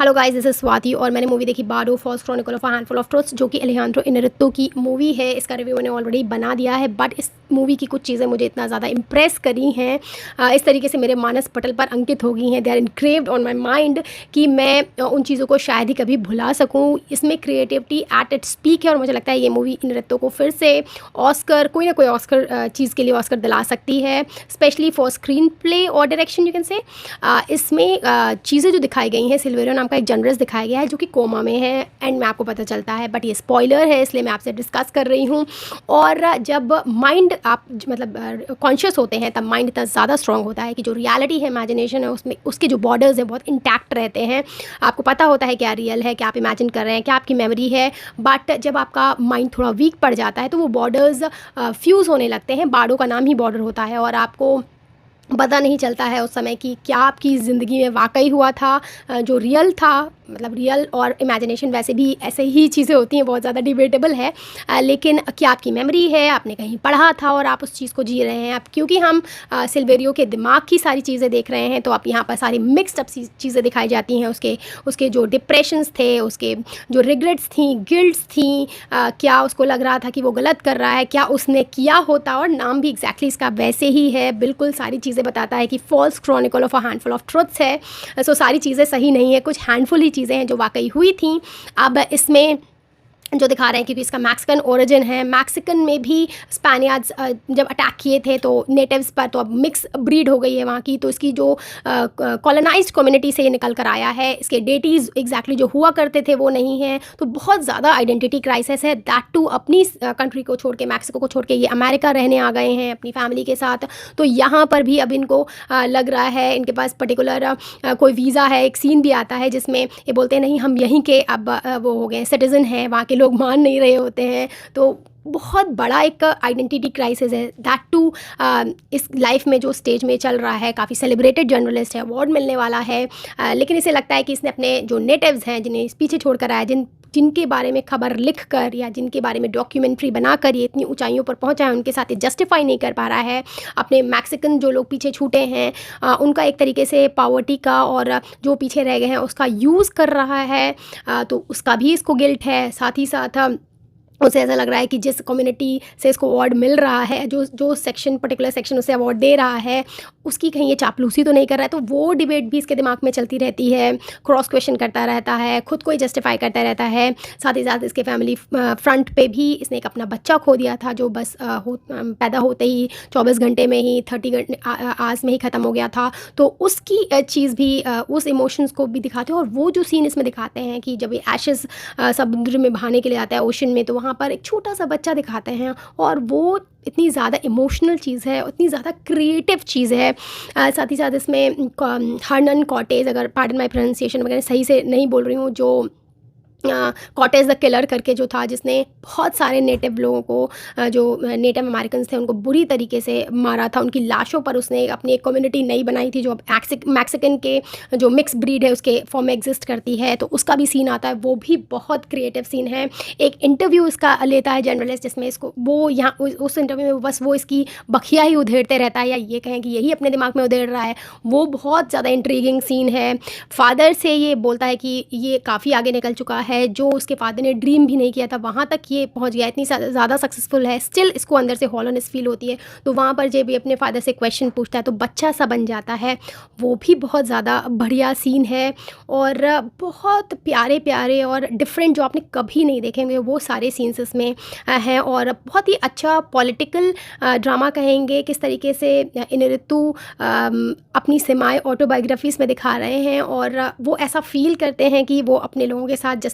Hello guys, this is Swati और मैंने movie देखी Bardo false chronicle of a handful of truths, जो कि अलेजांद्रो इनैर्रितु की मूवी है। इसका रिव्यू मैंने ऑलरेडी बना दिया है, बट इस मूवी की कुछ चीज़ें मुझे इतना ज़्यादा इम्प्रेस करी हैं, इस तरीके से मेरे मानस पटल पर अंकित हो गई हैं, they are engraved on my mind, कि मैं उन चीज़ों को शायद ही कभी भुला सकूँ। इसमें क्रिएटिविटी एट इट्स पीक है और मुझे लगता है ये मूवी इनैर्रितु को फिर से ऑस्कर, कोई ना कोई ऑस्कर चीज़ के लिए ऑस्कर दिला सकती है, स्पेशली फॉर स्क्रीन प्ले और डायरेक्शन यू कैन से। इसमें चीज़ें जो दिखाई गई हैं, सिल्वेरियो नाम का एक जनरस दिखाया गया है जो कि कोमा में है, एंड में आपको पता चलता है, बट ये स्पॉइलर है इसलिए मैं आपसे डिस्कस कर रही हूँ। और जब माइंड आप मतलब कॉन्शियस होते हैं तब माइंड इतना ज़्यादा स्ट्रॉन्ग होता है कि जो रियलिटी है, इमेजिनेशन है, उसमें उसके जो बॉर्डर्स हैं बहुत इंटैक्ट रहते हैं। आपको पता होता है क्या रियल है, क्या आप इमेजिन कर रहे हैं, क्या आपकी मेमोरी है, बट जब आपका माइंड थोड़ा वीक पड़ जाता है तो वो बॉर्डर्स फ्यूज़ होने लगते हैं। बार्डो का नाम ही बॉर्डर होता है और आपको पता नहीं चलता है उस समय कि क्या आपकी ज़िंदगी में वाकई हुआ था, जो रियल था। मतलब रियल और इमेजिनेशन वैसे भी ऐसे ही चीज़ें होती हैं, बहुत ज़्यादा डिबेटेबल है, लेकिन क्या आपकी मेमोरी है, आपने कहीं पढ़ा था और आप उस चीज़ को जी रहे हैं। अब क्योंकि हम सिल्वेरियो के दिमाग की सारी चीज़ें देख रहे हैं तो आप यहाँ पर सारी मिक्सड अप चीज़ें दिखाई जाती हैं। उसके जो डिप्रेशंस थे, उसके जो रिग्रेट्स थी, गिल्ट्स थी, क्या उसको लग रहा था कि वो गलत कर रहा है, क्या उसने किया होता, और नाम भी एग्जैक्टली इसका वैसे ही है, बिल्कुल सारी चीज़ें बताता है कि false chronicle of a handful of truths है। सो सारी चीज़ें सही नहीं है, कुछ हैंडफुल ही चीज़ें हैं जो वाकई हुई थी। अब इसमें जो दिखा रहे हैं, क्योंकि इसका मैक्सिकन ओरिजिन है, मैक्सिकन में भी स्पेनियर्ड्स जब अटैक किए थे तो नेटिव्स पर, तो अब मिक्स ब्रीड हो गई है वहाँ की, तो इसकी जो कॉलोनाइज्ड कम्युनिटी से ये निकल कर आया है। इसके डेटीज़ एग्जैक्टली जो हुआ करते थे वो नहीं है, तो बहुत ज़्यादा आइडेंटिटी क्राइसिस है। दैट टू अपनी कंट्री को छोड़ के, मैक्सिको को छोड़ के ये अमेरिका रहने आ गए हैं अपनी फैमिली के साथ। तो यहाँ पर भी अब इनको लग रहा है इनके पास पर्टिकुलर कोई वीज़ा है। एक सीन भी आता है जिसमें ये बोलते हैं नहीं, हम यहीं के अब वो हो गए सिटीज़न हैं, वहाँ के लोग मान नहीं रहे होते हैं। तो बहुत बड़ा एक आइडेंटिटी क्राइसिस है, दैट टू इस लाइफ में जो स्टेज में चल रहा है। काफ़ी सेलिब्रेटेड जर्नलिस्ट है, अवार्ड मिलने वाला है, लेकिन इसे लगता है कि इसने अपने जो नेटिव्स हैं, जिन्हें पीछे छोड़ कर आया, जिनके बारे में खबर लिख कर या जिनके बारे में डॉक्यूमेंट्री बनाकर ये इतनी ऊंचाइयों पर पहुंचा है, उनके साथ ये जस्टिफाई नहीं कर पा रहा है। अपने मैक्सिकन जो लोग पीछे छूटे हैं, उनका एक तरीके से पावर्टी का और जो पीछे रह गए हैं उसका यूज़ कर रहा है, तो उसका भी इसको गिल्ट है। साथ ही साथ उसे ऐसा लग रहा है कि जिस कम्युनिटी से इसको अवार्ड मिल रहा है, जो सेक्शन, पर्टिकुलर सेक्शन उसे अवार्ड दे रहा है, उसकी कहीं ये चापलूसी तो नहीं कर रहा है। तो वो डिबेट भी इसके दिमाग में चलती रहती है, क्रॉस क्वेश्चन करता रहता है, खुद को ही जस्टिफाई करता रहता है। साथ ही साथ इसके फैमिली फ्रंट पे भी इसने एक अपना बच्चा खो दिया था, जो बस पैदा होते ही 24 घंटे में ही, 30 आवर्स में ही ख़त्म हो गया था। तो उसकी चीज़ भी, उस इमोशंस को भी दिखाते हैं। और वो जो सीन इसमें दिखाते हैं कि जब ये एशेज़ समुद्र में बहाने के लिए आता है, ओशन में, तो वहाँ पर एक छोटा सा बच्चा दिखाते हैं, और वो इतनी ज़्यादा इमोशनल चीज़ है, इतनी ज़्यादा क्रिएटिव चीज़ है। साथ ही साथ इसमें हर्नन कॉर्टेज़, अगर पार्डन माय प्रोनाउंसिएशन वगैरह सही से नहीं बोल रही हूँ, जो कॉर्टेज़ द किलर करके जो था, जिसने बहुत सारे नेटिव लोगों को, जो नेटिव अमेरिकन थे, उनको बुरी तरीके से मारा था। उनकी लाशों पर उसने अपनी एक कम्युनिटी नई बनाई थी, जो अब मैक्सिकन के जो मिक्स ब्रीड है उसके फॉर्म में एग्जिस्ट करती है। तो उसका भी सीन आता है, वो भी बहुत क्रिएटिव सीन है। एक इंटरव्यू इसका लेता है जर्नलिस्ट, जिसमें इसको वो यहाँ उस इंटरव्यू में बस वो इसकी बखिया ही उधेड़ते रहता है, या ये कहें कि यही अपने दिमाग में उधेड़ रहा है। वो बहुत ज़्यादा इंट्रीगिंग सीन है। फादर से ये बोलता है कि ये काफ़ी आगे निकल चुका है, जो उसके फादर ने ड्रीम भी नहीं किया था वहाँ तक ये पहुँच गया, इतनी ज़्यादा सक्सेसफुल है। स्टिल इसको अंदर से हॉलोनेस फील होती है। तो वहाँ पर जब भी अपने फादर से क्वेश्चन पूछता है तो बच्चा सा बन जाता है। वो भी बहुत ज़्यादा बढ़िया सीन है, और बहुत प्यारे प्यारे और डिफरेंट, जो आपने कभी नहीं देखेंगे वो सारे सीन्स इसमें हैं। और बहुत ही अच्छा पॉलिटिकल ड्रामा कहेंगे, किस तरीके से इनैर्रितु अपनी सेमाई ऑटोबायोग्राफीज़ में दिखा रहे हैं, और वो ऐसा फील करते हैं कि वो अपने लोगों के साथ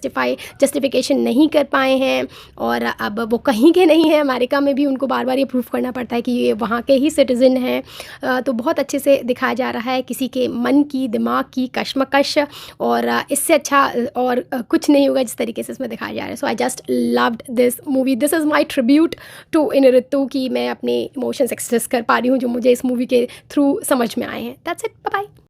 जस्टिफिकेशन नहीं कर पाए हैं, और अब वो कहीं के नहीं हैं। अमेरिका में भी उनको बार बार ये प्रूफ करना पड़ता है कि ये वहाँ के ही सिटीज़न हैं। तो बहुत अच्छे से दिखाया जा रहा है किसी के मन की, दिमाग की कश्मकश, और इससे अच्छा और कुछ नहीं होगा जिस तरीके से इसमें दिखाया जा रहा है। So I just loved this movie. This is my tribute to Inarritu, कि मैं अपने इमोशंस एक्सप्रेस कर पा रही हूँ जो मुझे इस मूवी के थ्रू समझ में आए हैं। That's it, bye bye.